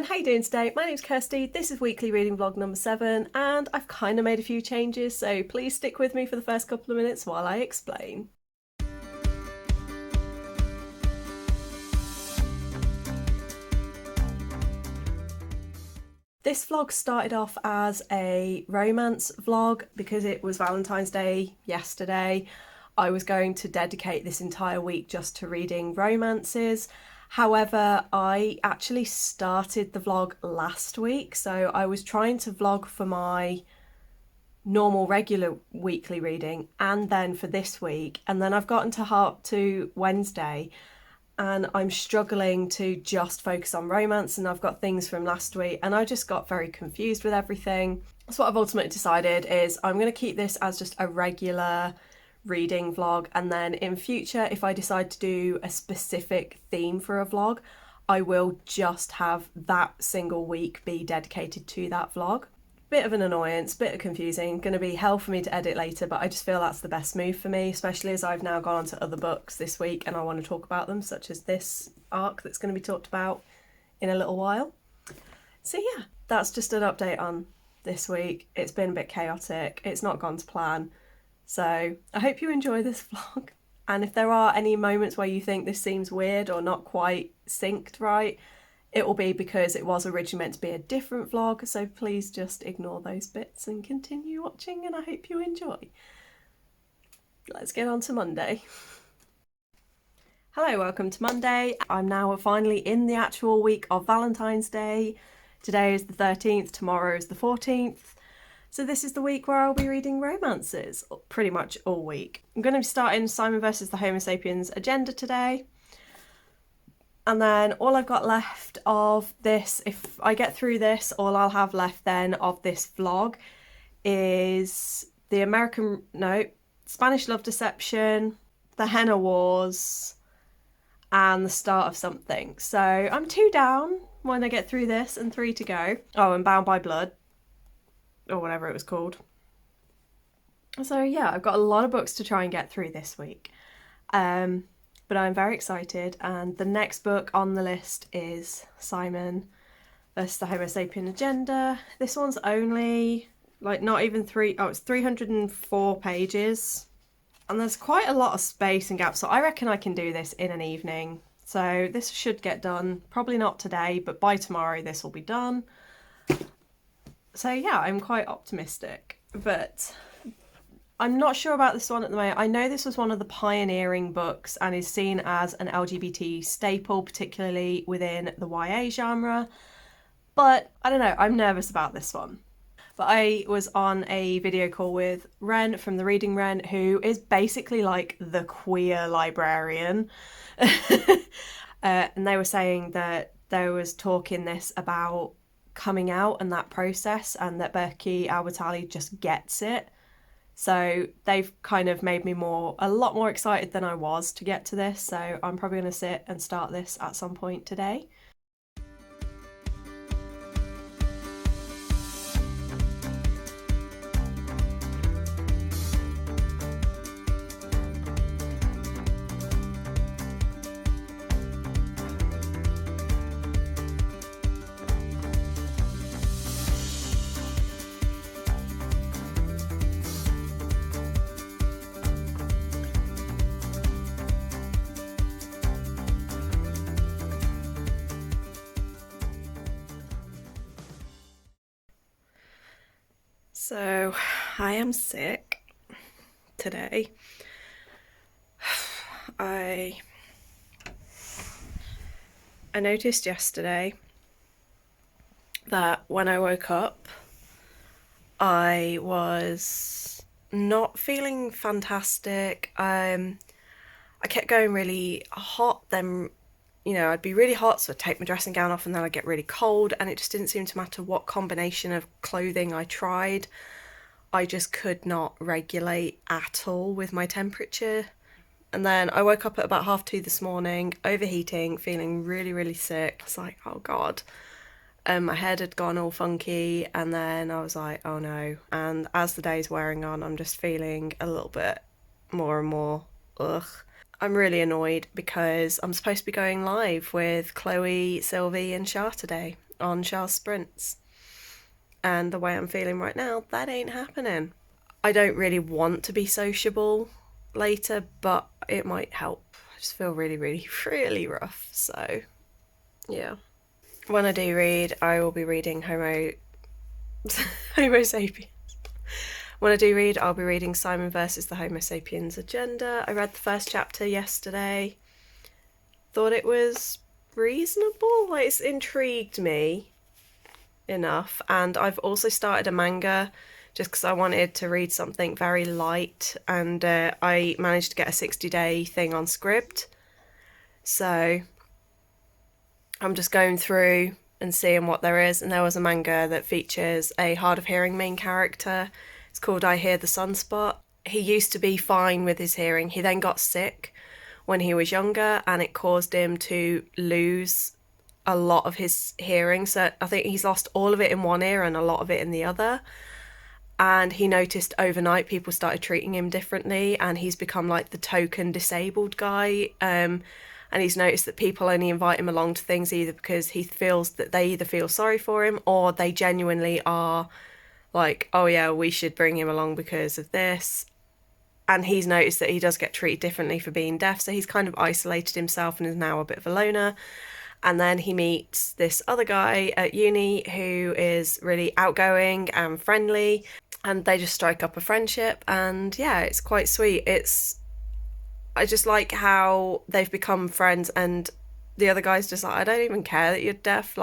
everyone, how you doing today? My name's Kirsty, this is weekly reading vlog number 7 and I've kind of made a few changes, so please stick with me for the first couple of minutes while I explain. This vlog started off as a romance vlog because it was Valentine's Day yesterday. I was going to dedicate this entire week just to reading romances. However, I actually started the vlog last week, so I was trying to vlog for my normal regular weekly reading and then for this week, and then I've gotten to Wednesday and I'm struggling to just focus on romance, and I've got things from last week and I just got very confused with everything. So what I've ultimately decided is I'm going to keep this as just a regular reading vlog, and then in future if I decide to do a specific theme for a vlog, I will just have that single week be dedicated to that vlog. Bit of an annoyance, bit of confusing, going to be hell for me to edit later, but I just feel that's the best move for me, especially as I've now gone on to other books this week and I want to talk about them, such as this arc that's going to be talked about in a little while. So yeah, that's just an update on this week. It's been a bit chaotic, it's not gone to plan. So I hope you enjoy this vlog, and if there are any moments where you think this seems weird or not quite synced right, it will be because it was originally meant to be a different vlog, so please just ignore those bits and continue watching, and I hope you enjoy. Let's get on to Monday. Hello, welcome to Monday. I'm now finally in the actual week of Valentine's Day. Today is the 13th, tomorrow is the 14th. So this is the week where I'll be reading romances, pretty much all week. I'm going to be starting Simon vs. the Homo sapiens agenda today. And then all I've got left of this, if I get through this, all I'll have left then of this vlog is the Spanish Love Deception, the Henna Wars, and the start of something. So I'm 2 down when I get through this and 3 to go. Oh, and Bound by Blood, or whatever it was called. So yeah, I've got a lot of books to try and get through this week. But I'm very excited, and the next book on the list is Simon vs. the Homo sapien agenda. This one's only not even it's 304 pages, and there's quite a lot of space and gaps, so I reckon I can do this in an evening. So this should get done, probably not today, but by tomorrow this will be done. So yeah, I'm quite optimistic, but I'm not sure about this one at the moment. I know this was one of the pioneering books and is seen as an LGBT staple, particularly within the YA genre, but I don't know, I'm nervous about this one. But I was on a video call with Wren from the Reading Wren, who is basically like the queer librarian. And they were saying that there was talk in this about coming out and that process, and that Becky Albertalli just gets it. So they've kind of made me a lot more excited than I was to get to this, so I'm probably going to sit and start this at some point today. So I am sick today. I noticed yesterday that when I woke up, I was not feeling fantastic. I kept going really hot, then I'd be really hot, so I'd take my dressing gown off, and then I'd get really cold, and it just didn't seem to matter what combination of clothing I tried. I just could not regulate at all with my temperature. And then I woke up at about 2:30 this morning, overheating, feeling really, really sick. I was like, oh God. My head had gone all funky, and then I was like, oh no. And as the day's wearing on, I'm just feeling a little bit more and more ugh. I'm really annoyed because I'm supposed to be going live with Chloe, Sylvie and Shah today, on Charles Sprints. And the way I'm feeling right now, that ain't happening. I don't really want to be sociable later, but it might help. I just feel really, really, really rough. So, yeah. When I do read, I will be reading Homo sapiens. When I do read, I'll be reading Simon versus the Homo sapiens agenda. I read the first chapter yesterday. Thought it was reasonable. Like, it's intrigued me enough. And I've also started a manga just because I wanted to read something very light, and I managed to get a 60-day thing on Scribd. So I'm just going through and seeing what there is, and there was a manga that features a hard of hearing main character. It's called I Hear the Sunspot. He used to be fine with his hearing. He then got sick when he was younger, and it caused him to lose a lot of his hearing. So I think he's lost all of it in one ear and a lot of it in the other. And he noticed overnight people started treating him differently, and he's become like the token disabled guy. And he's noticed that people only invite him along to things either because he feels that they either feel sorry for him or they genuinely are like, oh yeah, we should bring him along because of this. And he's noticed that he does get treated differently for being deaf, so he's kind of isolated himself and is now a bit of a loner. And then he meets this other guy at uni who is really outgoing and friendly, and they just strike up a friendship, and yeah, it's quite sweet. I just like how they've become friends, and the other guy's just like, I don't even care that you're deaf,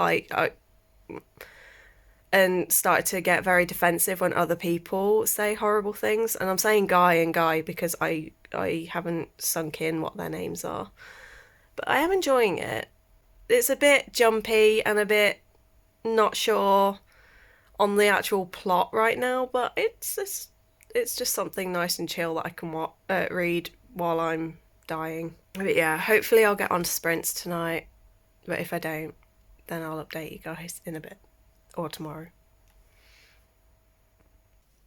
and started to get very defensive when other people say horrible things. And I'm saying guy and guy because I haven't sunk in what their names are, but I am enjoying it. It's a bit jumpy and a bit not sure on the actual plot right now, but it's just something nice and chill that I can read while I'm dying. But yeah, hopefully I'll get onto Sprints tonight, but if I don't, then I'll update you guys in a bit, or tomorrow.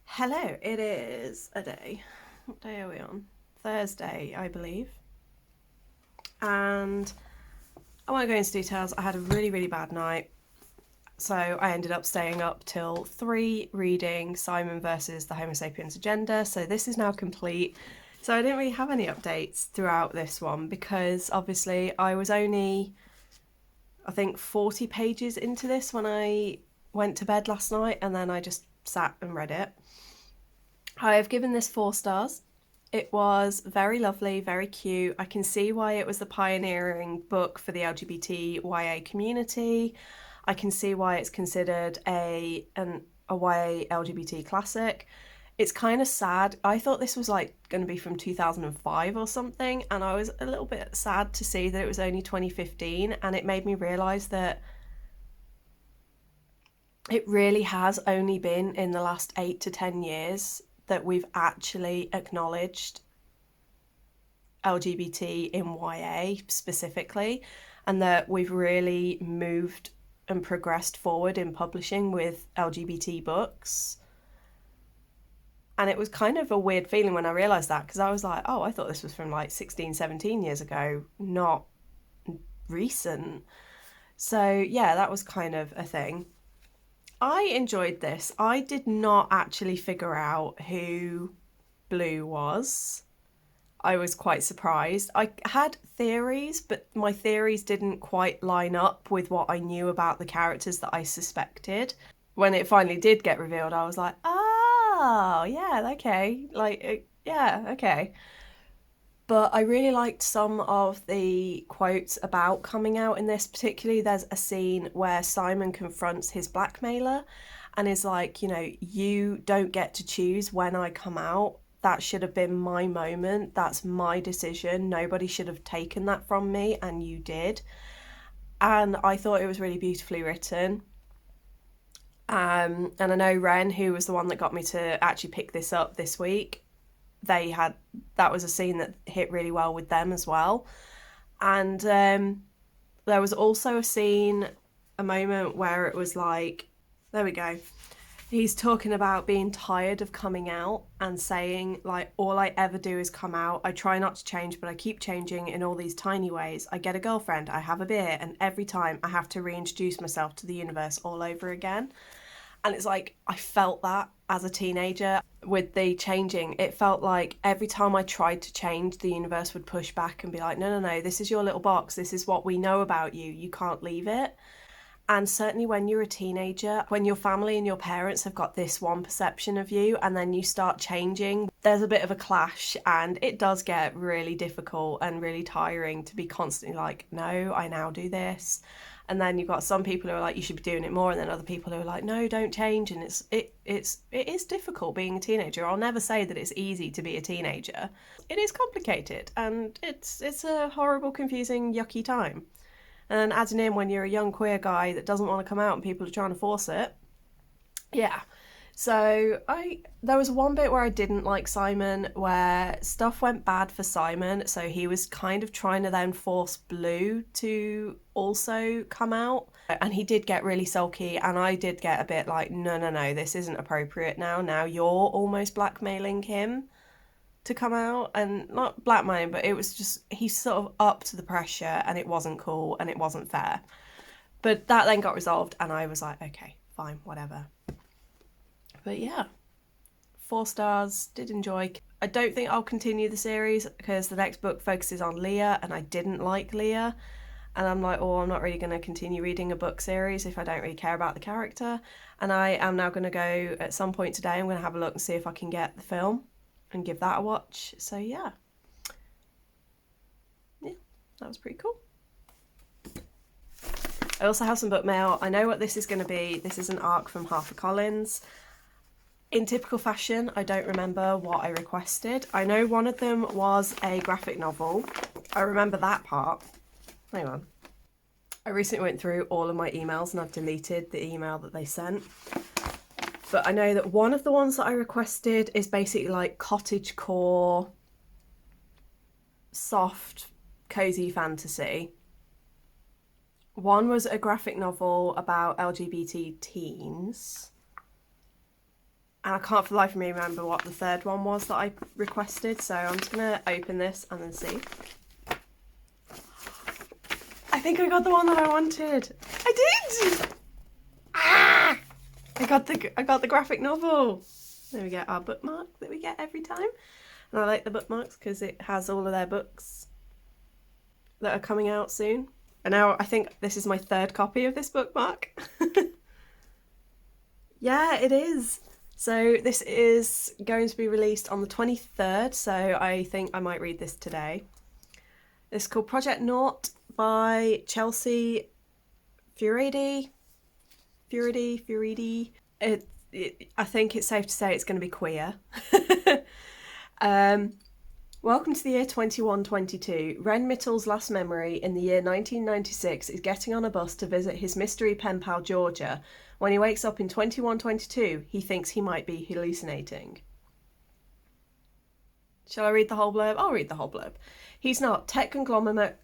Hello, it is a day. What day are we on? Thursday, I believe. And I won't go into details. I had a really, really bad night. So I ended up staying up till 3 reading Simon versus the Homo sapiens agenda. So this is now complete. So I didn't really have any updates throughout this one because obviously I was only, I think, 40 pages into this when I went to bed last night, and then I just sat and read it. I have given this 4 stars. It was very lovely, very cute. I can see why it was the pioneering book for the LGBTYA community. I can see why it's considered a YA LGBT classic. It's kind of sad. I thought this was like going to be from 2005 or something, and I was a little bit sad to see that it was only 2015, and it made me realise that it really has only been in the last 8 to 10 years that we've actually acknowledged LGBT in YA specifically, and that we've really moved and progressed forward in publishing with LGBT books. And it was kind of a weird feeling when I realised that, because I was like, oh, I thought this was from like 16, 17 years ago, not recent. So yeah, that was kind of a thing. I enjoyed this. I did not actually figure out who Blue was. I was quite surprised. I had theories, but my theories didn't quite line up with what I knew about the characters that I suspected. When it finally did get revealed, I was like, oh, yeah, okay. Yeah, okay. But I really liked some of the quotes about coming out in this. Particularly, there's a scene where Simon confronts his blackmailer and is like, you don't get to choose when I come out. That should have been my moment. That's my decision. Nobody should have taken that from me, and you did. And I thought it was really beautifully written. And I know Wren, who was the one that got me to actually pick this up this week, that was a scene that hit really well with them as well. And there was also a moment where it was like, there we go. He's talking about being tired of coming out and saying, like, all I ever do is come out. I try not to change, but I keep changing in all these tiny ways. I get a girlfriend, I have a beer, and every time I have to reintroduce myself to the universe all over again. And it's like, I felt that as a teenager with the changing. It felt like every time I tried to change, the universe would push back and be like, no, no, no, this is your little box. This is what we know about you. You can't leave it. And certainly when you're a teenager, when your family and your parents have got this one perception of you and then you start changing, there's a bit of a clash, and it does get really difficult and really tiring to be constantly like, no, I now do this. And then you've got some people who are like, you should be doing it more, and then other people who are like, no, don't change. And it is difficult being a teenager. I'll never say that it's easy to be a teenager. It is complicated, and it's a horrible, confusing, yucky time. And then adding in when you're a young queer guy that doesn't want to come out and people are trying to force it. Yeah. So there was one bit where I didn't like Simon, where stuff went bad for Simon. So he was kind of trying to then force Blue to also come out. And he did get really sulky, and I did get a bit like, no, no, no, this isn't appropriate now. Now you're almost blackmailing him to come out, and not blackmailing, but it was just, he's sort of up to the pressure, and it wasn't cool and it wasn't fair. But that then got resolved, and I was like, okay, fine, whatever. But yeah, 4 stars, did enjoy. I don't think I'll continue the series because the next book focuses on Leah, and I didn't like Leah. And I'm like, oh, I'm not really going to continue reading a book series if I don't really care about the character. And I am now going to go, at some point today, I'm going to have a look and see if I can get the film and give that a watch. So yeah, that was pretty cool. I also have some book mail. I know what this is going to be. This is an ARC from HarperCollins. In typical fashion, I don't remember what I requested. I know one of them was a graphic novel. I remember that part. Hang on. I recently went through all of my emails and I've deleted the email that they sent. But I know that one of the ones that I requested is basically like cottagecore, soft, cozy fantasy. One was a graphic novel about LGBT teens. And I can't for the life of me remember what the third one was that I requested. So I'm just going to open this and then see. I think I got the one that I wanted. I did! Ah! I got the graphic novel. There we go, our bookmark that we get every time. And I like the bookmarks because it has all of their books that are coming out soon. And now I think this is my 3rd copy of this bookmark. Yeah, it is. So this is going to be released on the 23rd, so I think I might read this today. It's called Project Naught by Chelsea Furedi. I think it's safe to say it's going to be queer. Welcome to the year 2122. Wren Mittle's last memory in the year 1996 is getting on a bus to visit his mystery pen pal Georgia. When he wakes up in 2122, he thinks he might be hallucinating. Shall I read the whole blurb? I'll read the whole blurb. He's not. Tech conglomerate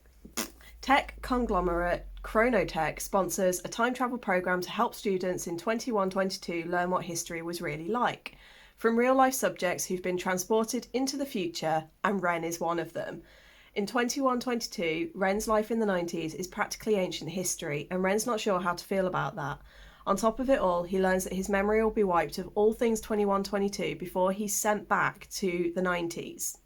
Chronotech sponsors a time travel program to help students in 2122 learn what history was really like. From real-life subjects who've been transported into the future, and Wren is one of them. In 2122, Wren's life in the 90s is practically ancient history, and Wren's not sure how to feel about that. On top of it all, he learns that his memory will be wiped of all things 2122 before he's sent back to the 90s.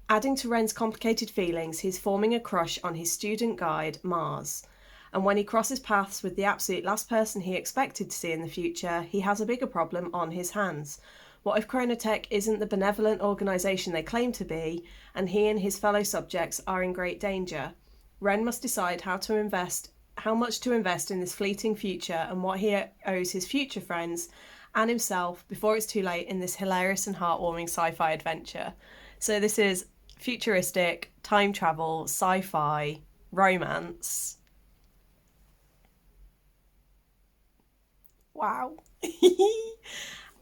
Adding to Wren's complicated feelings, he's forming a crush on his student guide, Mars. And when he crosses paths with the absolute last person he expected to see in the future, he has a bigger problem on his hands. What if Chronotech isn't the benevolent organisation they claim to be, and he and his fellow subjects are in great danger? Wren must decide how much to invest in this fleeting future and what he owes his future friends and himself before it's too late in this hilarious and heartwarming sci-fi adventure. So this is futuristic, time travel, sci-fi, romance. Wow.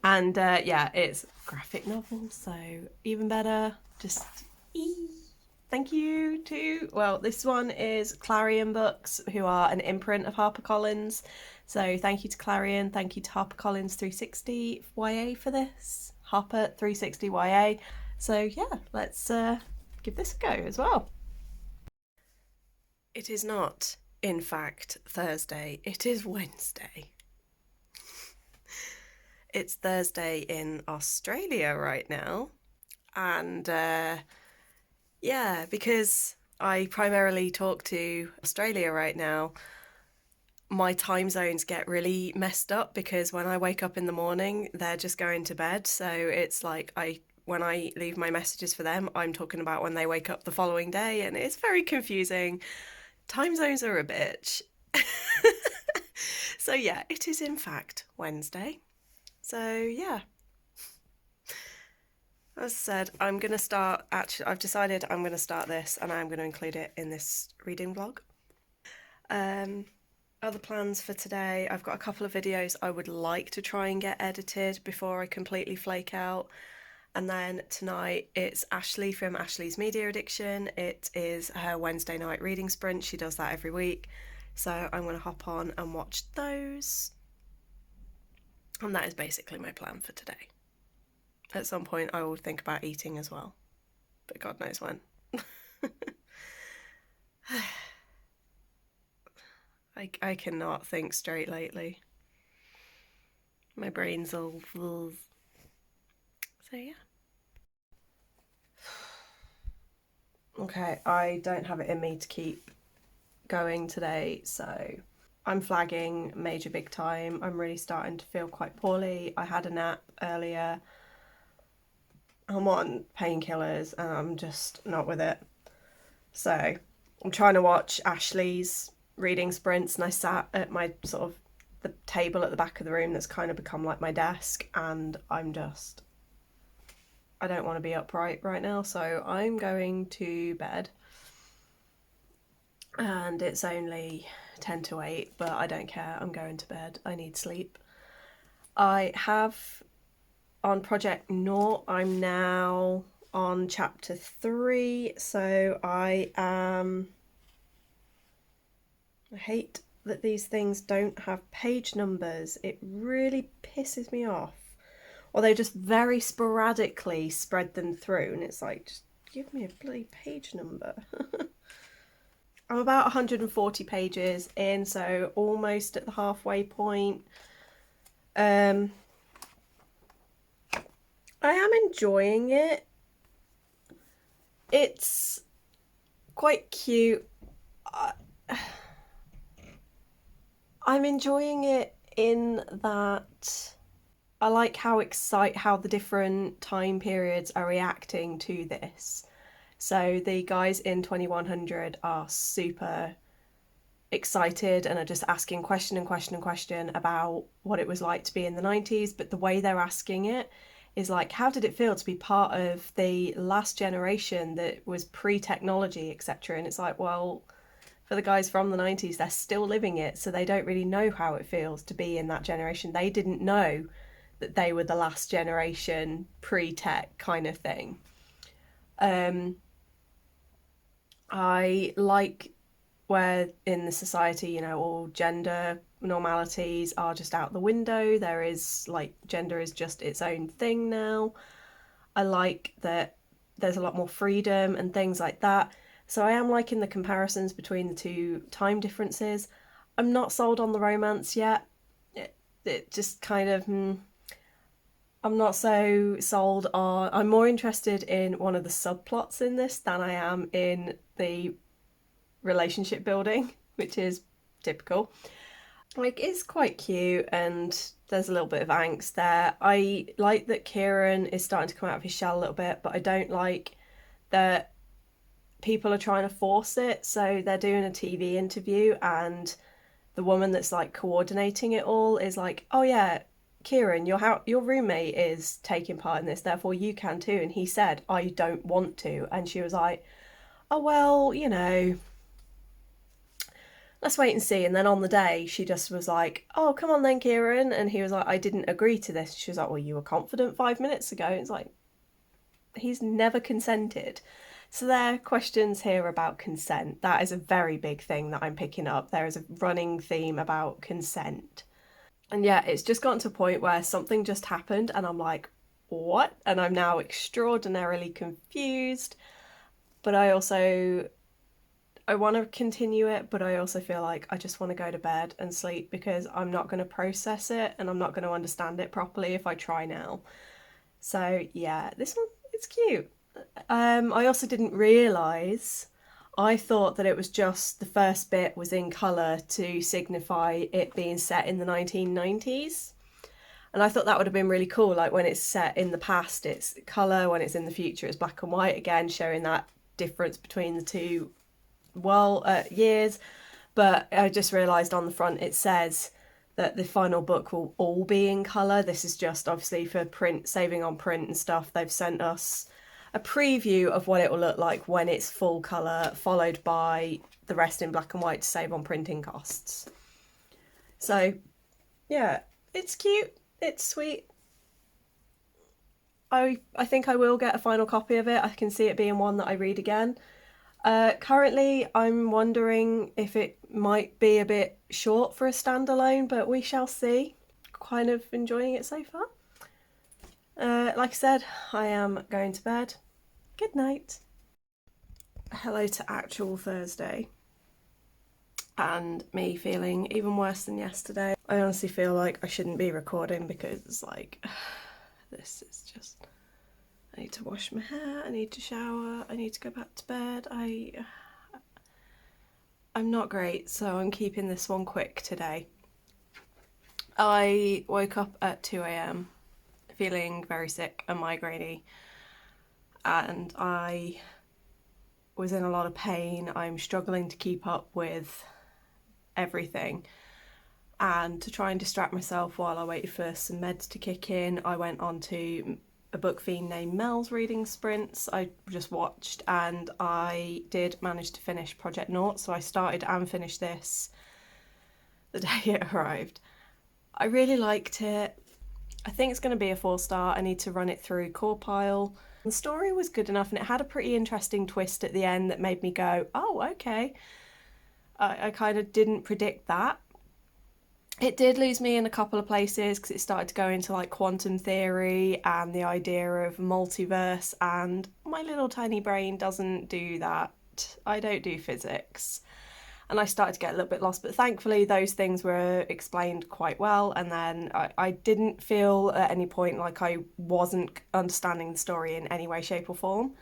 And yeah, it's graphic novel, so even better. Just thank you to, well, this one is Clarion Books, who are an imprint of HarperCollins. So thank you to Clarion, thank you to HarperCollins 360 YA for this, Harper 360 YA. So yeah, let's give this a go as well. It is not, in fact, Thursday, it is Wednesday. It's Thursday in Australia right now, and yeah, because I primarily talk to Australia right now, my time zones get really messed up because when I wake up in the morning, they're just going to bed. So it's like when I leave my messages for them, I'm talking about when they wake up the following day, and it's very confusing. Time zones are a bitch. So yeah, it is in fact Wednesday. So yeah. As I said, I'm going to start, actually, I've decided I'm going to start this and I'm going to include it in this reading vlog. Other plans for today, I've got a couple of videos I would like to try and get edited before I completely flake out. And then tonight it's Ashley from Ashley's Media Addiction. It is her Wednesday night reading sprint. She does that every week. So I'm going to hop on and watch those. And that is basically my plan for today. At some point I will think about eating as well, but God knows when. I cannot think straight lately. My brain's all full. So yeah. Okay, I don't have it in me to keep going today, so I'm flagging major big time. I'm really starting to feel quite poorly. I had a nap earlier. I'm on painkillers and I'm just not with it. So I'm trying to watch Ashley's reading sprints, and I sat at my sort of the table at the back of the room that's kind of become like my desk, and I don't want to be upright right now, so I'm going to bed. And it's only 10 to 8, but I don't care. I'm going to bed. I need sleep. I have on Project Nought, I'm now on chapter 3, so I hate that these things don't have page numbers. It really pisses me off. Or they just very sporadically spread them through, and it's like, just give me a bloody page number. I'm about 140 pages in, so almost at the halfway point. I am enjoying it. It's quite cute. I'm enjoying it in that I like how the different time periods are reacting to this. So the guys in 2100 are super excited and are just asking question about what it was like to be in the 90s, but the way they're asking it is like, how did it feel to be part of the last generation that was pre-technology, etc. And it's like, well, for the guys from the 90s, they're still living it, so they don't really know how it feels to be in that generation. They didn't know that they were the last generation pre-tech kind of thing. I like where in the society, you know, all gender normalities are just out the window. There is like, gender is just its own thing now. I like that there's a lot more freedom and things like that. So I am liking the comparisons between the two time differences. I'm not sold on the romance yet. It just kind of, I'm not so sold on. I'm more interested in one of the subplots in this than I am in the relationship building, which is typical. Like, it's quite cute and there's a little bit of angst there. I like that Kieran is starting to come out of his shell a little bit, but I don't like that people are trying to force it. So they're doing a TV interview and the woman that's like coordinating it all is like, oh yeah, Kieran, your roommate is taking part in this, therefore you can too. And he said, I don't want to. And she was like, oh well, you know, let's wait and see. And then on the day, she just was like, oh, come on then, Kieran. And he was like, I didn't agree to this. She was like, well, you were confident 5 minutes ago. It's like, he's never consented. So there are questions here about consent. That is a very big thing that I'm picking up. There is a running theme about consent. And yeah, it's just gotten to a point where something just happened and I'm like, what? And I'm now extraordinarily confused. But I want to continue it, but I also feel like I just want to go to bed and sleep because I'm not going to process it and I'm not going to understand it properly if I try now. So yeah, this one, it's cute. I also didn't realise, I thought that it was just the first bit was in colour to signify it being set in the 1990s. And I thought that would have been really cool. Like when it's set in the past, it's colour, when it's in the future, it's black and white again, showing that difference between the two years. But I just realised on the front it says that the final book will all be in colour. This is just obviously for print, saving on print and stuff. They've sent us a preview of what it will look like when it's full colour, followed by the rest in black and white to save on printing costs. So yeah, it's cute, it's sweet. I think I will get a final copy of it. I can see it being one that I read again. Currently, I'm wondering if it might be a bit short for a standalone, but we shall see. Kind of enjoying it so far. Like I said, I am going to bed. Good night. Hello to actual Thursday. And me feeling even worse than yesterday. I honestly feel like I shouldn't be recording because it's like, this is just... I need to wash my hair, I need to shower, I need to go back to bed. I'm not great, so I'm keeping this one quick today. I woke up at 2 a.m. feeling very sick and migrainey, and I was in a lot of pain. I'm struggling to keep up with everything, and to try and distract myself while I waited for some meds to kick in, I went on to a book fiend named Mel's reading sprints I just watched, and I did manage to finish Project Nought, so I started and finished this the day it arrived. I really liked it. I think it's going to be a 4-star. I need to run it through Core Pile. The story was good enough and it had a pretty interesting twist at the end that made me go, oh, okay. I kind of didn't predict that. It did lose me in a couple of places because it started to go into like quantum theory and the idea of multiverse, and my little tiny brain doesn't do that. I don't do physics. And I started to get a little bit lost, but thankfully those things were explained quite well, and then I didn't feel at any point like I wasn't understanding the story in any way, shape or form.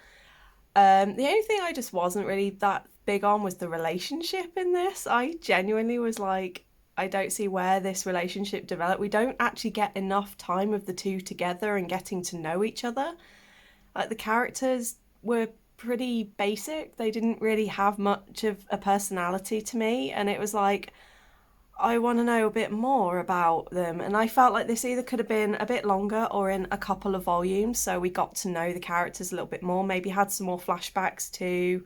The only thing I just wasn't really that big on was the relationship in this. I genuinely was like, I don't see where this relationship developed. We don't actually get enough time of the two together and getting to know each other. Like the characters were pretty basic. They didn't really have much of a personality to me, and it was like, I want to know a bit more about them. And I felt like this either could have been a bit longer or in a couple of volumes, so we got to know the characters a little bit more, maybe had some more flashbacks to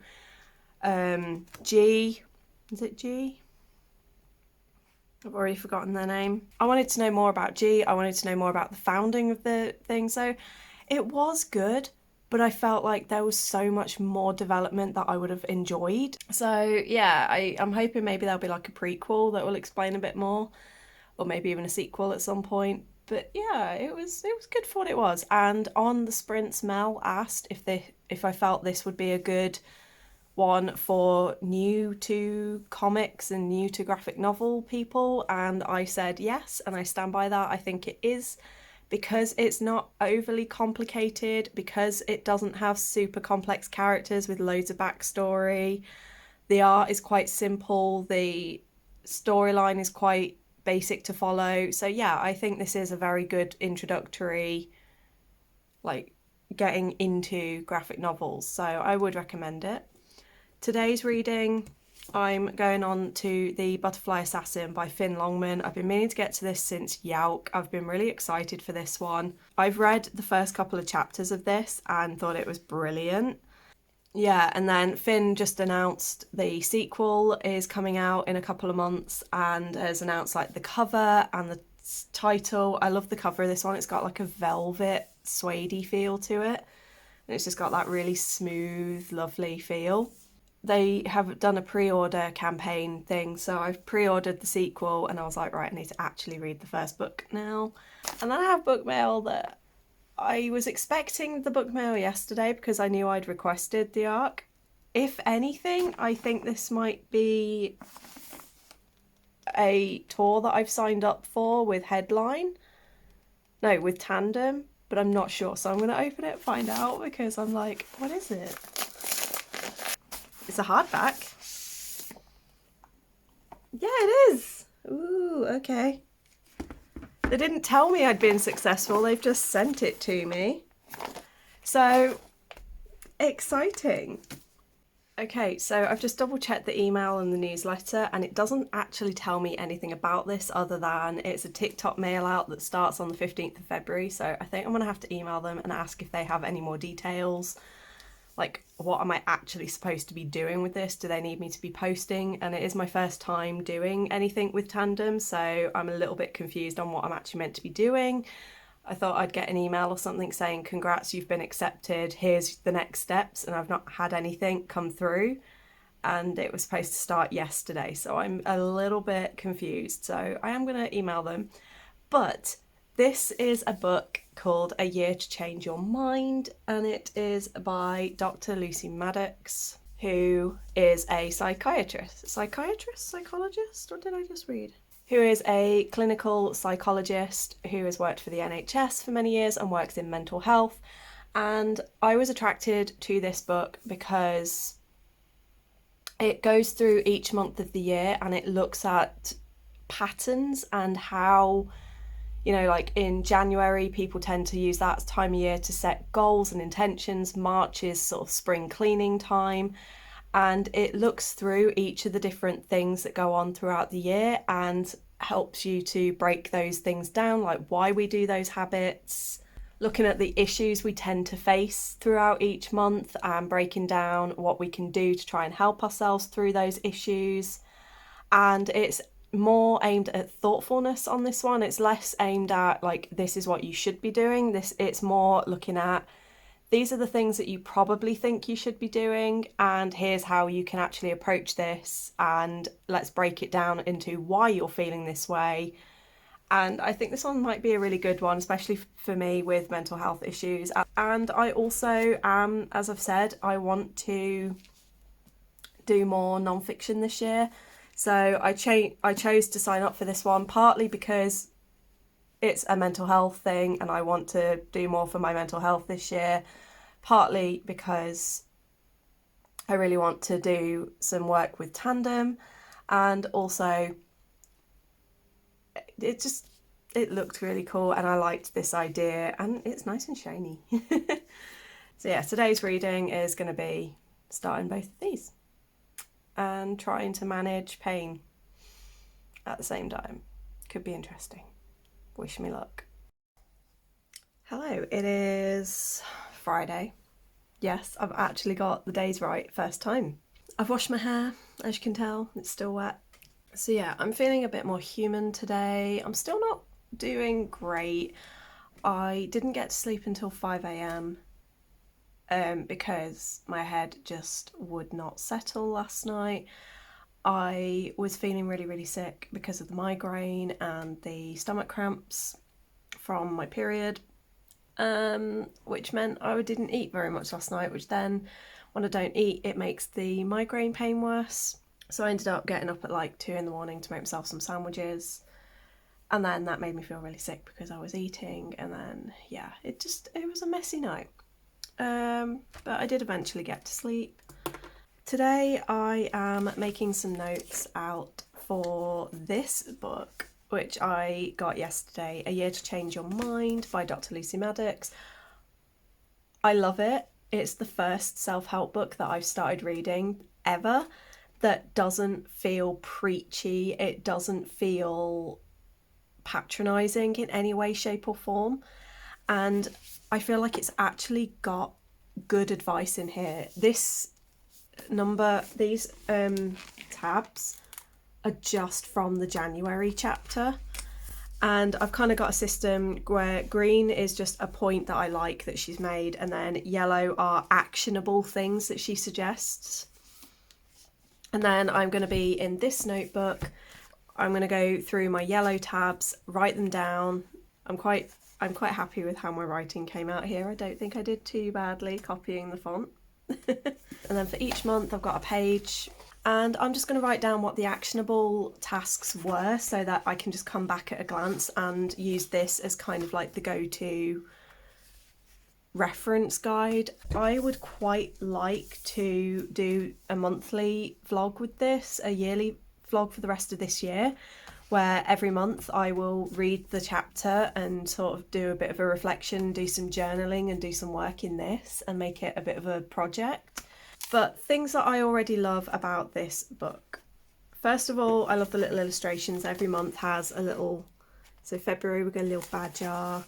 G. Is it G? I've already forgotten their name. I wanted to know more about G. I wanted to know more about the founding of the thing. So it was good, but I felt like there was so much more development that I would have enjoyed. So yeah, I'm hoping maybe there'll be like a prequel that will explain a bit more, or maybe even a sequel at some point. But yeah, it was good for what it was. And on the sprints, Mel asked if I felt this would be a good one for new to comics and new to graphic novel people, and I said yes, and I stand by that. I think it is, because it's not overly complicated, because it doesn't have super complex characters with loads of backstory. The art is quite simple, the storyline is quite basic to follow. So yeah, I think this is a very good introductory, like, getting into graphic novels, so I would recommend it. Today's reading, I'm going on to The Butterfly Assassin by Finn Longman. I've been meaning to get to this since Yauk. I've been really excited for this one. I've read the first couple of chapters of this and thought it was brilliant. Yeah, and then Finn just announced the sequel is coming out in a couple of months and has announced like the cover and the title. I love the cover of this one. It's got like a velvet suede feel to it. And it's just got that really smooth, lovely feel. They have done a pre-order campaign thing, so I've pre-ordered the sequel and I was like, right, I need to actually read the first book now. And then I have book mail that I was expecting the book mail yesterday because I knew I'd requested the ARC. If anything, I think this might be a tour that I've signed up for with Headline. No, with Tandem, but I'm not sure. So I'm going to open it and find out because I'm like, what is it? It's a hardback. Yeah, it is. Ooh, okay. They didn't tell me I'd been successful. They've just sent it to me. So exciting. Okay, so I've just double checked the email and the newsletter and it doesn't actually tell me anything about this other than it's a TikTok mail out that starts on the 15th of February. So I think I'm going to have to email them and ask if they have any more details. Like, what am I actually supposed to be doing with this? Do they need me to be posting? And it is my first time doing anything with Tandem, so I'm a little bit confused on what I'm actually meant to be doing. I thought I'd get an email or something saying, congrats, you've been accepted, here's the next steps, and I've not had anything come through. And it was supposed to start yesterday, so I'm a little bit confused. So I am going to email them. But this is a book called A Year to Change Your Mind, and it is by Dr. Lucy Maddox, who is a psychologist? What did I just read? Who is a clinical psychologist who has worked for the NHS for many years and works in mental health. And I was attracted to this book because it goes through each month of the year and it looks at patterns and how, you know, like in January, people tend to use that time of year to set goals and intentions. March is sort of spring cleaning time. And it looks through each of the different things that go on throughout the year and helps you to break those things down, like why we do those habits, looking at the issues we tend to face throughout each month and breaking down what we can do to try and help ourselves through those issues. And it's more aimed at thoughtfulness on this one. It's less aimed at like, this is what you should be doing. It's more looking at, these are the things that you probably think you should be doing, and here's how you can actually approach this, and let's break it down into why you're feeling this way. And I think this one might be a really good one, especially for me with mental health issues. And I also, as I've said, I want to do more non-fiction this year. So I chose to sign up for this one, partly because it's a mental health thing and I want to do more for my mental health this year, partly because I really want to do some work with Tandem, and also it looked really cool and I liked this idea and it's nice and shiny. So yeah, today's reading is going to be starting both of these and trying to manage pain at the same time. Could be interesting. Wish me luck. Hello, it is Friday. Yes, I've actually got the days right first time. I've washed my hair, as you can tell, it's still wet. So yeah, I'm feeling a bit more human today. I'm still not doing great. I didn't get to sleep until 5 a.m. Because my head just would not settle last night. I was feeling really, really sick because of the migraine and the stomach cramps from my period, which meant I didn't eat very much last night, which then, when I don't eat, it makes the migraine pain worse. So I ended up getting up at like 2 in the morning to make myself some sandwiches, and then that made me feel really sick because I was eating, and then, yeah, it was a messy night. But I did eventually get to sleep. Today I am making some notes out for this book, which I got yesterday, A Year to Change Your Mind by Dr. Lucy Maddox. I love it. It's the first self-help book that I've started reading ever that doesn't feel preachy. It doesn't feel patronising in any way, shape or form. And I feel like it's actually got good advice in here. These tabs are just from the January chapter, And I've kind of got a system where green is just a point that I like that she's made, and then yellow are actionable things that she suggests. And then I'm going to be in this notebook, I'm going to go through my yellow tabs, write them down. I'm quite happy with how my writing came out here. I don't think I did too badly copying the font. And then for each month I've got a page, and I'm just going to write down what the actionable tasks were so that I can just come back at a glance and use this as kind of like the go-to reference guide. I would quite like to do a monthly vlog with this, a yearly vlog for the rest of this year, where every month I will read the chapter and sort of do a bit of a reflection, do some journaling and do some work in this and make it a bit of a project. But things that I already love about this book. First of all, I love the little illustrations. Every month has a little, so February we got a little badger,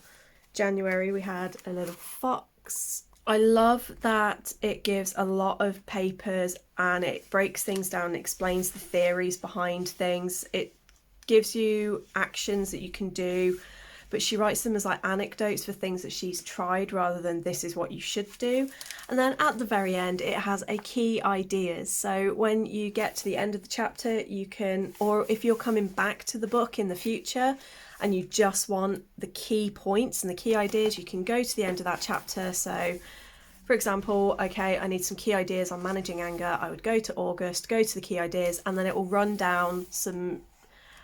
January we had a little fox. I love that it gives a lot of papers and it breaks things down and explains the theories behind things. It gives you actions that you can do, but she writes them as like anecdotes for things that she's tried rather than this is what you should do. And then at the very end it has a key ideas, so when you get to the end of the chapter you can, or if you're coming back to the book in the future and you just want the key points and the key ideas, you can go to the end of that chapter. So for example, okay, I need some key ideas on managing anger. I would go to August, go to the key ideas, and then it will run down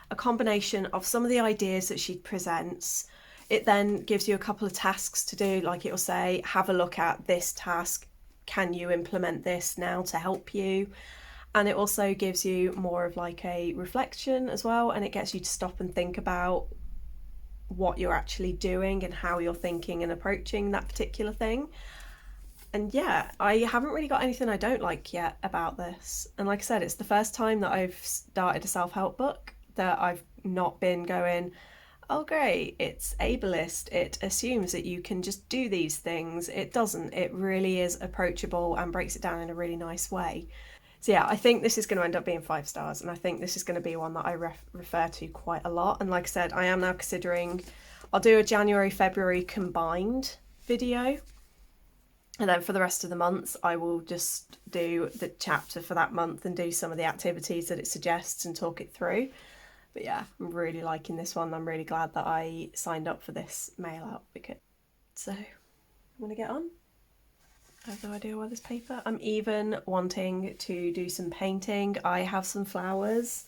a combination of some of the ideas that she presents. It then gives you a couple of tasks to do, like it will say, have a look at this task. Can you implement this now to help you? And it also gives you more of like a reflection as well, and it gets you to stop and think about what you're actually doing and how you're thinking and approaching that particular thing. And yeah, I haven't really got anything I don't like yet about this. And like I said, it's the first time that I've started a self-help book that I've not been going, oh great, it's ableist, it assumes that you can just do these things. It doesn't. It really is approachable and breaks it down in a really nice way. So yeah, I think this is going to end up being 5 stars, and I think this is going to be one that I refer to quite a lot. And like I said, I am now considering, I'll do a January, February combined video, and then for the rest of the months I will just do the chapter for that month and do some of the activities that it suggests and talk it through. But yeah, I'm really liking this one. I'm really glad that I signed up for this mail out because. So I'm going to get on. I have no idea why this paper. I'm even wanting to do some painting. I have some flowers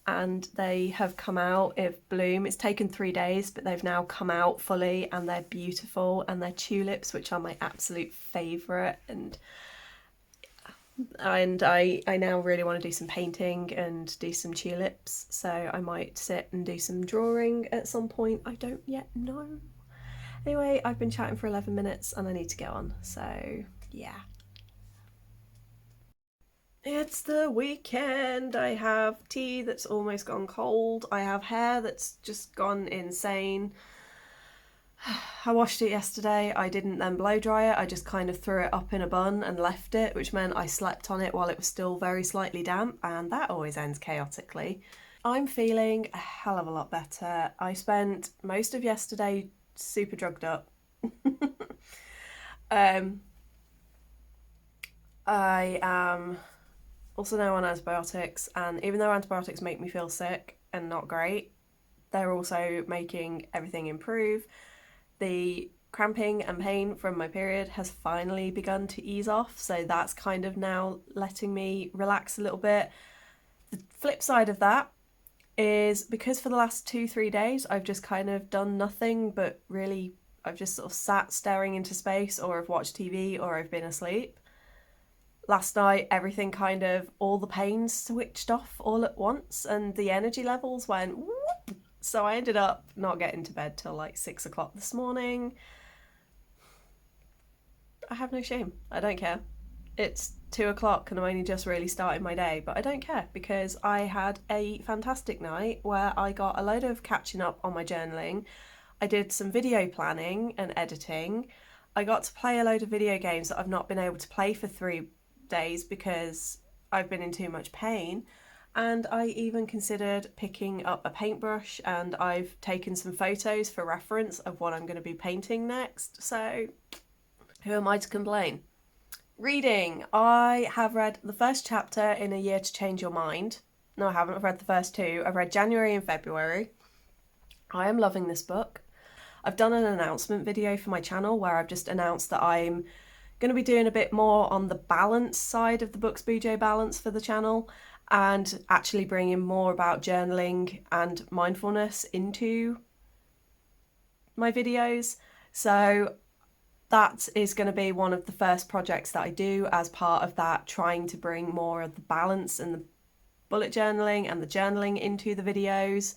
and they have come out of bloom. It's taken 3 days, but they've now come out fully and they're beautiful, and they're tulips, which are my absolute favourite. And I now really want to do some painting and do some tulips, so I might sit and do some drawing at some point. I don't yet know. Anyway, I've been chatting for 11 minutes and I need to get on, so yeah. It's the weekend. I have tea that's almost gone cold. I have hair that's just gone insane. I washed it yesterday. I didn't then blow dry it. I just kind of threw it up in a bun and left it, which meant I slept on it while it was still very slightly damp, and that always ends chaotically. I'm feeling a hell of a lot better. I spent most of yesterday super drugged up. I am also now on antibiotics, and even though antibiotics make me feel sick and not great, they're also making everything improve. The cramping and pain from my period has finally begun to ease off, so that's kind of now letting me relax a little bit. The flip side of that is because for the last 2-3 days I've just kind of done nothing but really, I've just sort of sat staring into space, or I've watched TV, or I've been asleep. Last night everything kind of, all the pain switched off all at once and the energy levels went whoop. So I ended up not getting to bed till like 6 o'clock this morning. I have no shame. I don't care. It's 2 o'clock and I'm only just really starting my day, but I don't care because I had a fantastic night where I got a load of catching up on my journaling. I did some video planning and editing. I got to play a load of video games that I've not been able to play for 3 days because I've been in too much pain. and I even considered picking up a paintbrush, and I've taken some photos for reference of what I'm going to be painting next, so who am I to complain? Reading. I have read the first chapter in A Year to Change Your Mind. No, I haven't. I've read the first two. I've read January and February. I am loving this book. I've done an announcement video for my channel where I've just announced that I'm going to be doing a bit more on the balance side of the Books Bujo balance for the channel, and actually bringing more about journaling and mindfulness into my videos. So that is going to be one of the first projects that I do as part of that, trying to bring more of the balance and the bullet journaling and the journaling into the videos.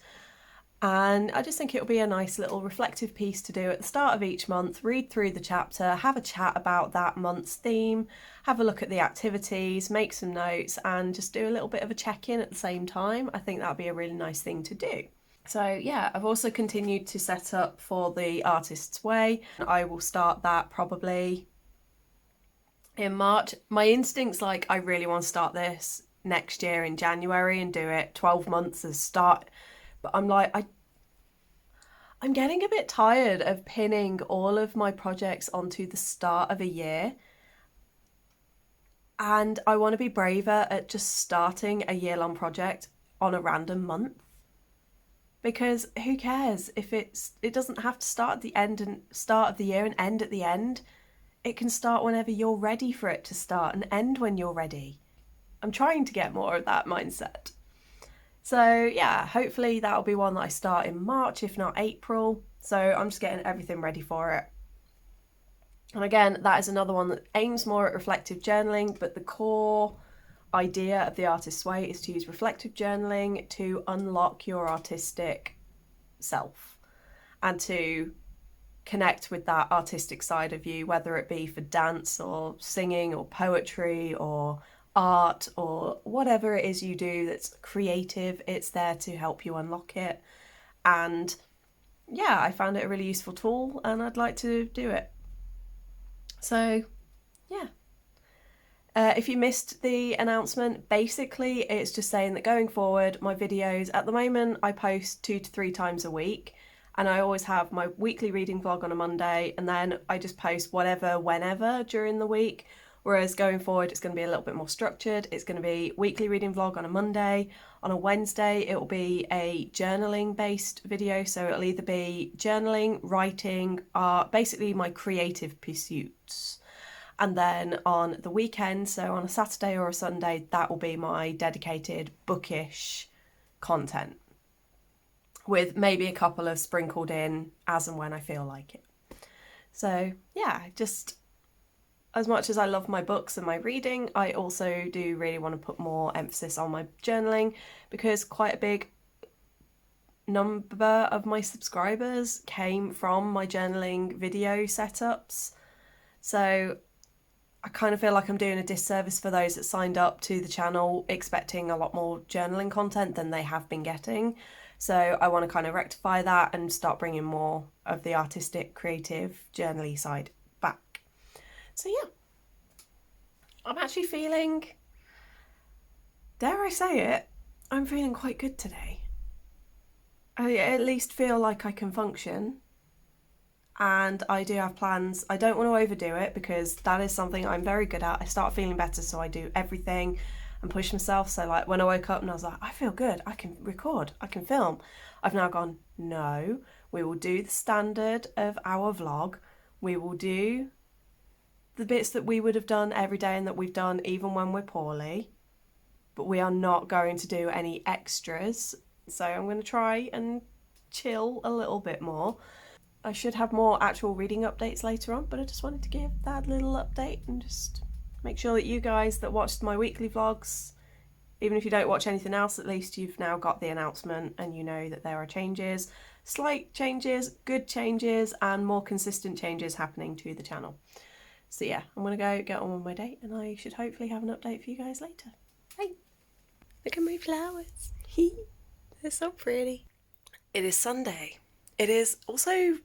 And I just think it'll be a nice little reflective piece to do at the start of each month, read through the chapter, have a chat about that month's theme, have a look at the activities, make some notes, and just do a little bit of a check-in at the same time. I think that'll be a really nice thing to do. So yeah, I've also continued to set up for the Artist's Way. I will start that probably in March. My instinct's like, I really want to start this next year in January and do it 12 months as start. But I'm like, I'm getting a bit tired of pinning all of my projects onto the start of a year. And I want to be braver at just starting a year-long project on a random month. Because who cares if it doesn't have to start at the end and start of the year and end at the end. It can start whenever you're ready for it to start and end when you're ready. I'm trying to get more of that mindset. So yeah, hopefully that'll be one that I start in March, if not April. So I'm just getting everything ready for it. And again, that is another one that aims more at reflective journaling, but the core idea of the Artist's Way is to use reflective journaling to unlock your artistic self and to connect with that artistic side of you, whether it be for dance or singing or poetry or art or whatever it is you do that's creative. It's there to help you unlock it. And yeah, I found it a really useful tool and I'd like to do it. So yeah. If you missed the announcement, basically it's just saying that going forward, my videos, at the moment I post 2 to 3 times a week, and I always have my weekly reading vlog on a Monday, and then I just post whatever, whenever during the week. Whereas going forward, it's going to be a little bit more structured. It's going to be weekly reading vlog on a Monday. On a Wednesday, it will be a journaling based video. So it'll either be journaling, writing, art, basically my creative pursuits. And then on the weekend, so on a Saturday or a Sunday, that will be my dedicated bookish content, with maybe a couple of sprinkled in as and when I feel like it. So yeah, just as much as I love my books and my reading, I also do really want to put more emphasis on my journaling, because quite a big number of my subscribers came from my journaling video setups. So I kind of feel like I'm doing a disservice for those that signed up to the channel expecting a lot more journaling content than they have been getting. So I want to kind of rectify that and start bringing more of the artistic, creative, journaly side back. So yeah, I'm actually feeling, dare I say it, I'm feeling quite good today. I at least feel like I can function. And I do have plans. I don't want to overdo it, because that is something I'm very good at. I start feeling better, so I do everything and push myself. So like when I woke up and I was like, I feel good, I can record, I can film. I've now gone, no, we will do the standard of our vlog. We will do the bits that we would have done every day and that we've done even when we're poorly. But we are not going to do any extras. So I'm going to try and chill a little bit more. I should have more actual reading updates later on, but I just wanted to give that little update and just make sure that you guys that watched my weekly vlogs, even if you don't watch anything else, at least you've now got the announcement and you know that there are changes, slight changes, good changes, and more consistent changes happening to the channel. So yeah, I'm going to go get on with my day, and I should hopefully have an update for you guys later. Hey, look at my flowers. They're so pretty. It is Sunday. It is also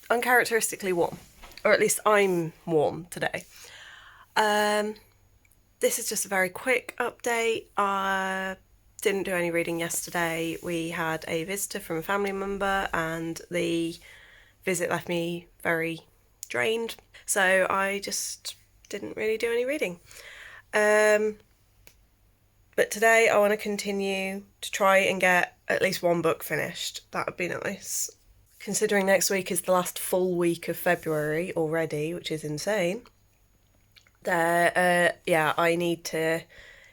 uncharacteristically warm, or at least I'm warm today. This is just a very quick update. didn't do any reading yesterday. We had a visitor from a family member and the visit left me very drained, so I just didn't really do any reading. But today I want to continue to try and get at least one book finished. That would be nice. Considering next week is the last full week of February already, which is insane. I need to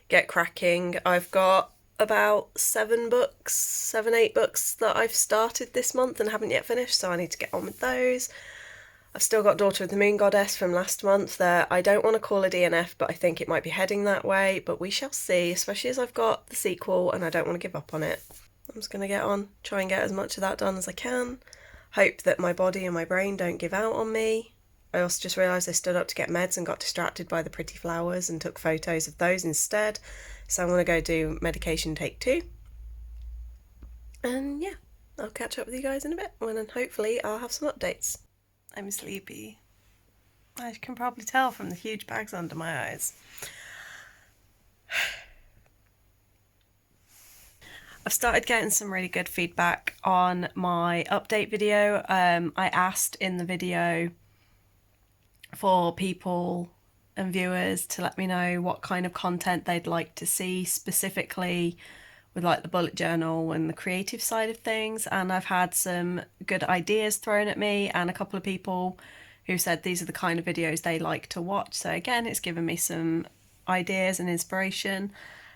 get cracking. I've got about 8 books that I've started this month and haven't yet finished, so I need to get on with those. I've still got Daughter of the Moon Goddess from last month that I don't want to call a DNF, but I think it might be heading that way, but we shall see, especially as I've got the sequel and I don't want to give up on it. I'm just going to get on, try and get as much of that done as I can. Hope that my body and my brain don't give out on me. I also just realised I stood up to get meds and got distracted by the pretty flowers and took photos of those instead. So I'm going to go do medication take 2. And yeah, I'll catch up with you guys in a bit when hopefully I'll have some updates. I'm sleepy. As you can probably tell from the huge bags under my eyes. I've started getting some really good feedback on my update video. I asked in the video for people and viewers to let me know what kind of content they'd like to see specifically with like the bullet journal and the creative side of things, and I've had some good ideas thrown at me and a couple of people who said these are the kind of videos they like to watch. So again, it's given me some ideas and inspiration,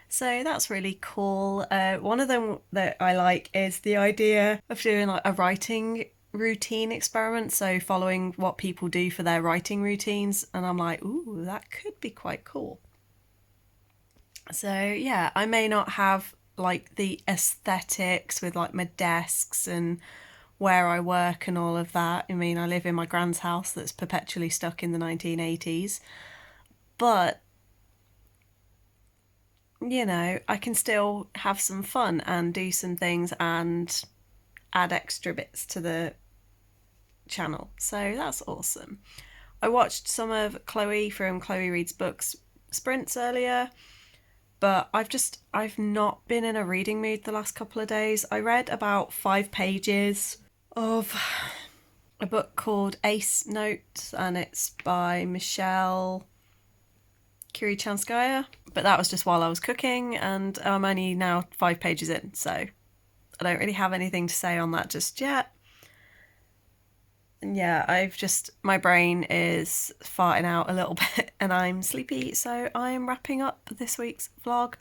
so that's really cool. One of them that I like is the idea of doing like a writing routine experiment, so following what people do for their writing routines, and I'm like, ooh, that could be quite cool. So yeah, I may not have like the aesthetics with like my desks and where I work and all of that. I mean, I live in my grand's house that's perpetually stuck in the 1980s, but you know, I can still have some fun and do some things and add extra bits to the channel, so that's awesome. I watched some of Chloe from Chloe Reads Books sprints earlier, but I've not been in a reading mood the last couple of days. I read about 5 pages of a book called Ace Notes, and it's by Michelle Kirichanskaya, but that was just while I was cooking, and I'm only now 5 pages in, so I don't really have anything to say on that just yet. And yeah, my brain is farting out a little bit and I'm sleepy, so I'm wrapping up this week's vlog.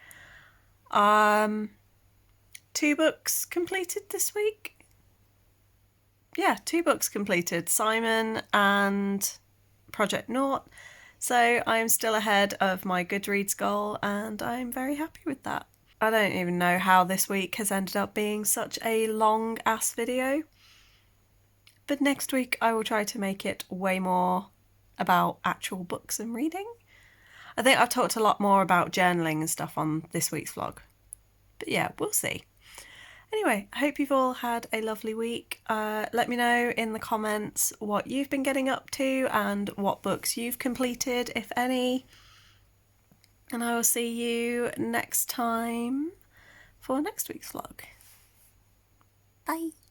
2 books completed this week. Yeah, 2 books completed, Simon and Project Naught. So I'm still ahead of my Goodreads goal and I'm very happy with that. I don't even know how this week has ended up being such a long ass video. But next week I will try to make it way more about actual books and reading. I think I've talked a lot more about journaling and stuff on this week's vlog. But yeah, we'll see. Anyway, I hope you've all had a lovely week. Let me know in the comments what you've been getting up to and what books you've completed, if any. And I will see you next time for next week's vlog. Bye.